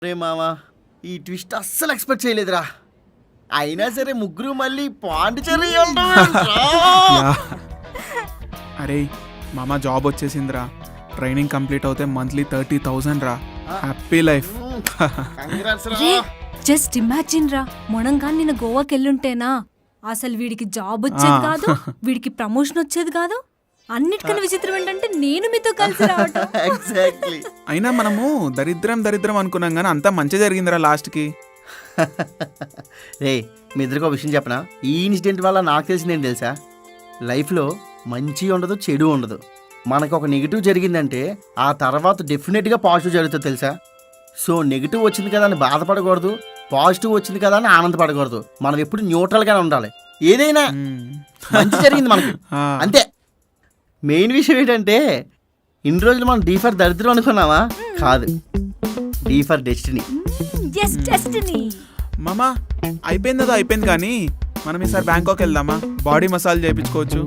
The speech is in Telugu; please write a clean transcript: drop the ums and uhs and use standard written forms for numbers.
రే మామా, ఈ ట్విస్ట్ అస్సలు ఎక్స్పెక్ట్ చేయలేదురా. అయినా సరే ముగ్గురు మళ్ళీ పాండిచేరి అరే మామ జాబ్ వచ్చేసిందిరా. ట్రైనింగ్ కంప్లీట్ అవుతే మంత్లీ 30,000 రా. Happy life. రే జస్ట్ ఇమాజిన్ రా, మొనంగా నిన్న గోవాకి వెళ్ళుంటేనా అసలు వీడికి జాబ్ వచ్చేది కాదు, వీడికి ప్రమోషన్ వచ్చేది కాదు. అన్నిటికన్నా విచిత్రం ఏంటంటే నేను మీతో కలిసి రావటం. ఎగ్జాక్ట్లీ. అయినా మనము దరిద్రం అనుకున్నాం కానీ అంతా మంచి జరిగిందిరా లాస్ట్కి. రే మీ ఇద్దరికి ఒక విషయం చెప్పనా? ఈ ఇన్సిడెంట్ వల్ల నాకు తెలిసింది ఏంటి తెలుసా? లైఫ్లో మంచి ఉండదు, చెడు ఉండదు. మనకు ఒక నెగిటివ్ జరిగిందంటే ఆ తర్వాత డెఫినెట్గా పాజిటివ్ జరుగుతుంది తెలుసా? సో నెగిటివ్ వచ్చింది కదా అని బాధపడకూడదు, పాజిటివ్ వచ్చింది కదా అని ఆనందపడకూడదు. మనం ఎప్పుడు న్యూట్రల్గానే ఉండాలి. ఏదైనా మంచి జరిగింది మనకి అంతే. మెయిన్ విషయం ఏంటంటే ఇన్ని రోజులు మనం డీ ఫర్ దరిద్రం అనుకున్నామా? కాదు, డీ ఫర్ డెస్టినీ. మామ అయిపోయింది కానీ మనం ఈసారి బ్యాంకాక్ వెళ్దామా? బాడీ మసాజ్ చేయించుకోవచ్చు.